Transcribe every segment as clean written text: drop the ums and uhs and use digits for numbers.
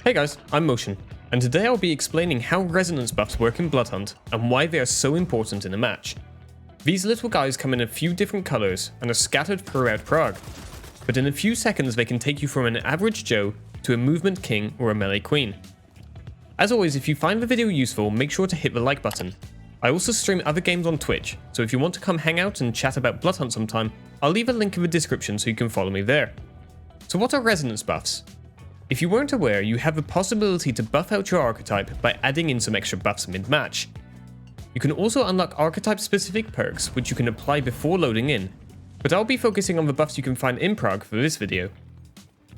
Hey guys, I'm Motion, and today I'll be explaining how resonance buffs work in Bloodhunt and why they are so important in a match. These little guys come in a few different colours and are scattered throughout Prague, but in a few seconds they can take you from an average Joe to a movement king or a melee queen. As always, if you find the video useful, make sure to hit the like button. I also stream other games on Twitch, so if you want to come hang out and chat about Bloodhunt sometime, I'll leave a link in the description so you can follow me there. So what are resonance buffs? If you weren't aware, you have the possibility to buff out your archetype by adding in some extra buffs mid-match. You can also unlock archetype-specific perks which you can apply before loading in, but I'll be focusing on the buffs you can find in Prague for this video.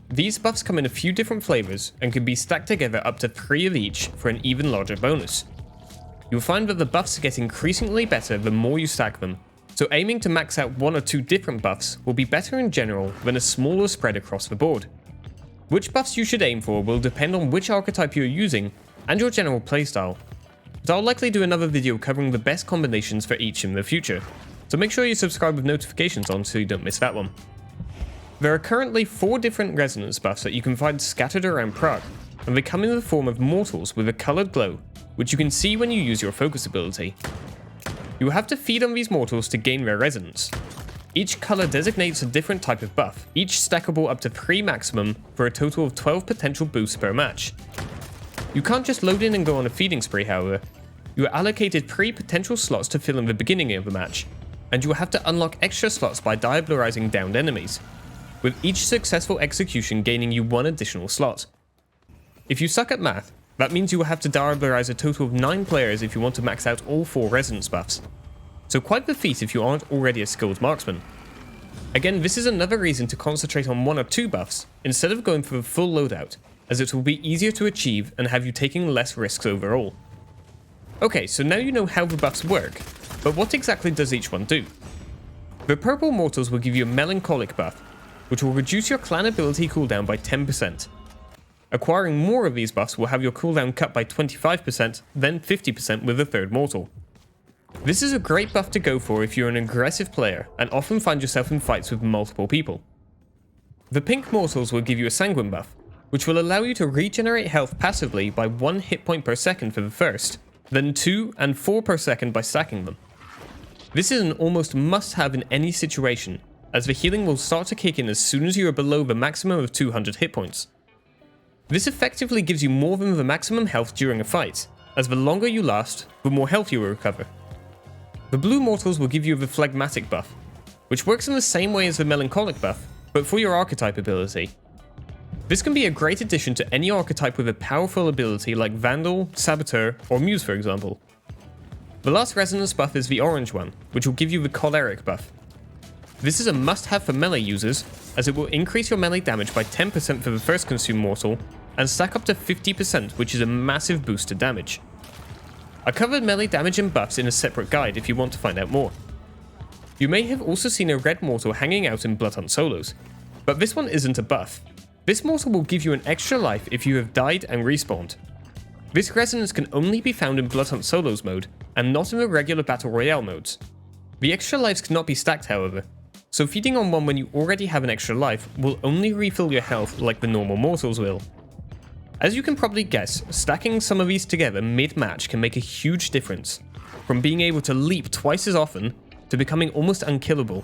These buffs come in a few different flavors and can be stacked together up to 3 of each for an even larger bonus. You'll find that the buffs get increasingly better the more you stack them, so aiming to max out 1 or 2 different buffs will be better in general than a smaller spread across the board. Which buffs you should aim for will depend on which archetype you're using and your general playstyle, but I'll likely do another video covering the best combinations for each in the future, so make sure you subscribe with notifications on so you don't miss that one. There are currently 4 different resonance buffs that you can find scattered around Prague, and they come in the form of mortals with a coloured glow, which you can see when you use your focus ability. You will have to feed on these mortals to gain their resonance. Each colour designates a different type of buff, each stackable up to 3 maximum for a total of 12 potential boosts per match. You can't just load in and go on a feeding spree, however. You are allocated 3 potential slots to fill in the beginning of the match, and you will have to unlock extra slots by diablerizing downed enemies, with each successful execution gaining you 1 additional slot. If you suck at math, that means you will have to diablerize a total of 9 players if you want to max out all 4 resonance buffs. So quite the feat if you aren't already a skilled marksman. Again, this is another reason to concentrate on 1 or 2 buffs instead of going for the full loadout, as it will be easier to achieve and have you taking less risks overall. Okay, so now you know how the buffs work, but what exactly does each one do? The purple mortals will give you a melancholic buff, which will reduce your clan ability cooldown by 10%. Acquiring more of these buffs will have your cooldown cut by 25%, then 50% with the third mortal. This is a great buff to go for if you're an aggressive player and often find yourself in fights with multiple people. The pink mortals will give you a sanguine buff, which will allow you to regenerate health passively by 1 hit point per second for the first, then 2 and 4 per second by stacking them. This is an almost must-have in any situation, as the healing will start to kick in as soon as you are below the maximum of 200 hit points. This effectively gives you more than the maximum health during a fight, as the longer you last, the more health you will recover. The blue mortals will give you the Phlegmatic Buff, which works in the same way as the melancholic buff, but for your archetype ability. This can be a great addition to any archetype with a powerful ability like Vandal, Saboteur, or Muse for example. The last resonance buff is the orange one, which will give you the Choleric Buff. This is a must-have for melee users, as it will increase your melee damage by 10% for the first consumed mortal, and stack up to 50%, which is a massive boost to damage. I covered melee damage and buffs in a separate guide if you want to find out more. You may have also seen a red mortal hanging out in Bloodhunt solos, but this one isn't a buff. This mortal will give you an extra life if you have died and respawned. This resonance can only be found in Bloodhunt solos mode, and not in the regular battle royale modes. The extra lives cannot be stacked however, so feeding on one when you already have an extra life will only refill your health like the normal mortals will. As you can probably guess, stacking some of these together mid-match can make a huge difference, from being able to leap twice as often to becoming almost unkillable.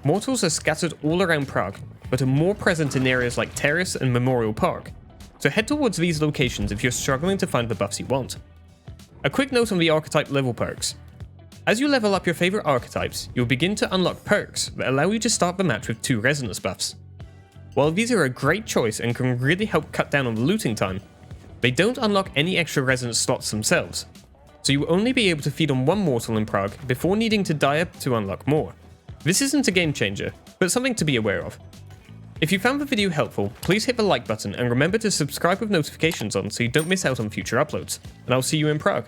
Mortals are scattered all around Prague, but are more present in areas like Terrace and Memorial Park, so head towards these locations if you're struggling to find the buffs you want. A quick note on the archetype level perks. As you level up your favourite archetypes, you'll begin to unlock perks that allow you to start the match with 2 resonance buffs. While these are a great choice and can really help cut down on the looting time, they don't unlock any extra resonance slots themselves, so you will only be able to feed on 1 mortal in Prague before needing to die up to unlock more. This isn't a game changer, but something to be aware of. If you found the video helpful, please hit the like button and remember to subscribe with notifications on so you don't miss out on future uploads, and I'll see you in Prague.